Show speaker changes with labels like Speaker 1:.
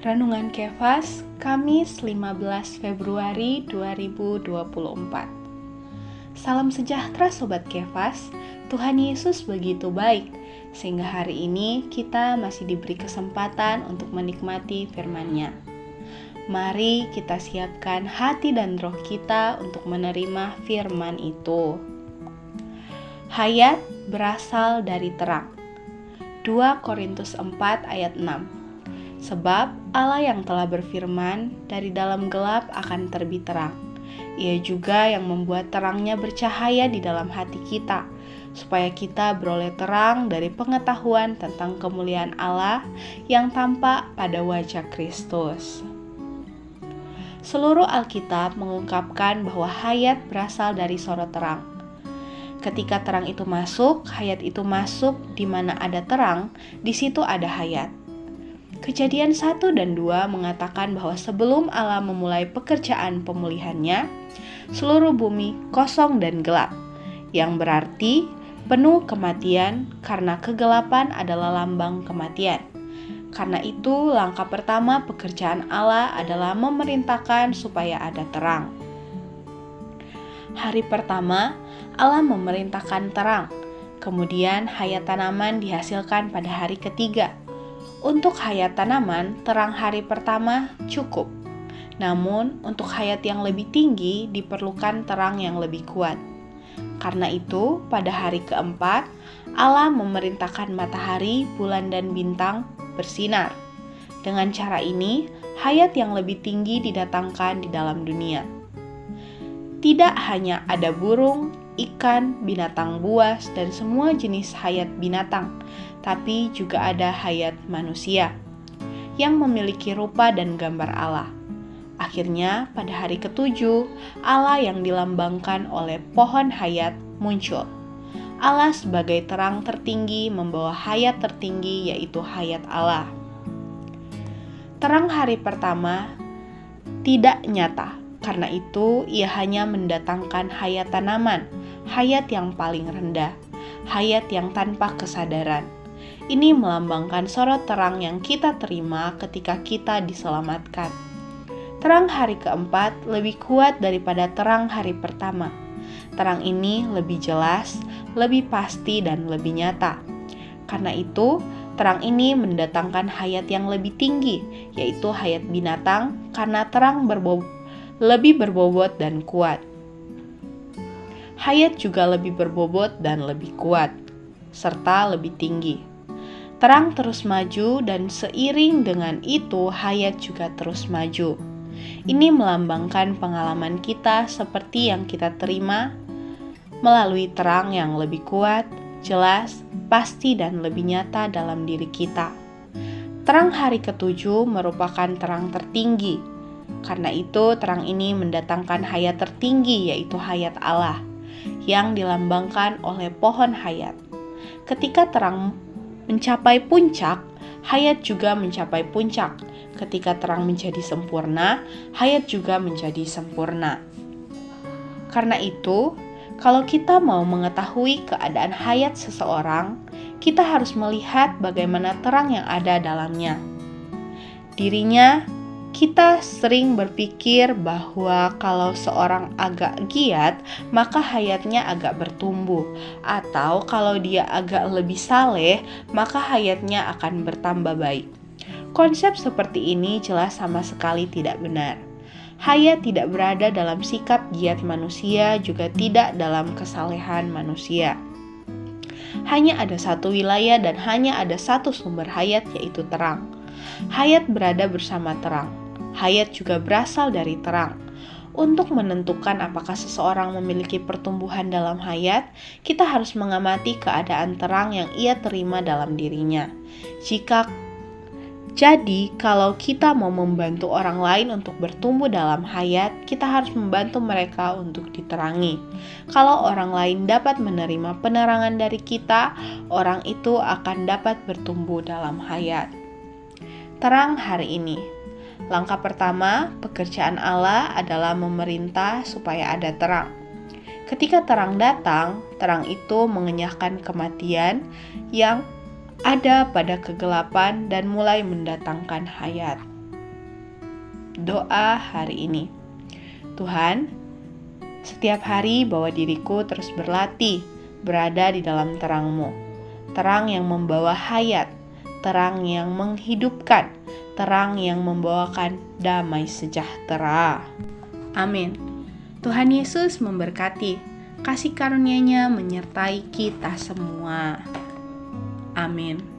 Speaker 1: Renungan Kefas, Kamis 15 Februari 2024. Salam sejahtera Sobat Kefas, Tuhan Yesus begitu baik, sehingga hari ini kita masih diberi kesempatan untuk menikmati firman-Nya. Mari kita siapkan hati dan roh kita untuk menerima firman itu. Hayat berasal dari terang. 2 Korintus 4 ayat 6. Sebab Allah yang telah berfirman, dari dalam gelap akan terbit terang. Ia juga yang membuat terangnya bercahaya di dalam hati kita, supaya kita beroleh terang dari pengetahuan tentang kemuliaan Allah yang tampak pada wajah Kristus. Seluruh Alkitab mengungkapkan bahwa hayat berasal dari sorot terang. Ketika terang itu masuk, hayat itu masuk. Di mana ada terang, di situ ada hayat. Kejadian 1 dan 2 mengatakan bahwa sebelum Allah memulai pekerjaan pemulihannya, seluruh bumi kosong dan gelap, yang berarti penuh kematian karena kegelapan adalah lambang kematian. Karena itu, langkah pertama pekerjaan Allah adalah memerintahkan supaya ada terang. Hari pertama, Allah memerintahkan terang, kemudian hayat tanaman dihasilkan pada hari ketiga. Untuk hayat tanaman, terang hari pertama cukup. Namun, untuk hayat yang lebih tinggi diperlukan terang yang lebih kuat. Karena itu, pada hari keempat, Allah memerintahkan matahari, bulan, dan bintang bersinar. Dengan cara ini, hayat yang lebih tinggi didatangkan di dalam dunia. Tidak hanya ada burung, ikan, binatang buas, dan semua jenis hayat binatang, tapi juga ada hayat manusia yang memiliki rupa dan gambar Allah. Akhirnya, pada hari ketujuh, Allah yang dilambangkan oleh pohon hayat muncul. Allah sebagai terang tertinggi membawa hayat tertinggi, yaitu hayat Allah. Terang hari pertama tidak nyata, karena itu ia hanya mendatangkan hayat tanaman, hayat yang paling rendah, hayat yang tanpa kesadaran. Ini melambangkan sorot terang yang kita terima ketika kita diselamatkan. Terang hari keempat lebih kuat daripada terang hari pertama. Terang ini lebih jelas, lebih pasti, dan lebih nyata. Karena itu, terang ini mendatangkan hayat yang lebih tinggi, yaitu hayat binatang, karena terang lebih berbobot dan kuat. Hayat juga lebih berbobot dan lebih kuat, serta lebih tinggi. Terang terus maju, dan seiring dengan itu hayat juga terus maju. Ini melambangkan pengalaman kita seperti yang kita terima melalui terang yang lebih kuat, jelas, pasti, dan lebih nyata dalam diri kita. Terang hari ketujuh merupakan terang tertinggi. Karena itu, terang ini mendatangkan hayat tertinggi, yaitu hayat Allah, yang dilambangkan oleh pohon hayat. Ketika terang mencapai puncak, hayat juga mencapai puncak. Ketika terang menjadi sempurna, hayat juga menjadi sempurna. Karena itu, kalau kita mau mengetahui keadaan hayat seseorang, kita harus melihat bagaimana terang yang ada dalamnya. Dirinya, kita sering berpikir bahwa kalau seorang agak giat, maka hayatnya agak bertumbuh. Atau kalau dia agak lebih saleh, maka hayatnya akan bertambah baik. Konsep seperti ini jelas sama sekali tidak benar. Hayat tidak berada dalam sikap giat manusia, juga tidak dalam kesalehan manusia. Hanya ada satu wilayah dan hanya ada satu sumber hayat, yaitu terang. Hayat berada bersama terang. Hayat juga berasal dari terang. Untuk menentukan apakah seseorang memiliki pertumbuhan dalam hayat, kita harus mengamati keadaan terang yang ia terima dalam dirinya. Jadi, kalau kita mau membantu orang lain untuk bertumbuh dalam hayat, kita harus membantu mereka untuk diterangi. Kalau orang lain dapat menerima penerangan dari kita, orang itu akan dapat bertumbuh dalam hayat. Terang hari ini. Langkah pertama, pekerjaan Allah adalah memerintah supaya ada terang. Ketika terang datang, terang itu mengenyahkan kematian yang ada pada kegelapan dan mulai mendatangkan hayat. doa hari ini. Tuhan, setiap hari bawa diriku terus berlatih, berada di dalam terang-Mu. Terang yang membawa hayat, terang yang menghidupkan, terang yang membawakan damai sejahtera. Amin. Tuhan Yesus memberkati, kasih karunia-Nya menyertai kita semua. Amin.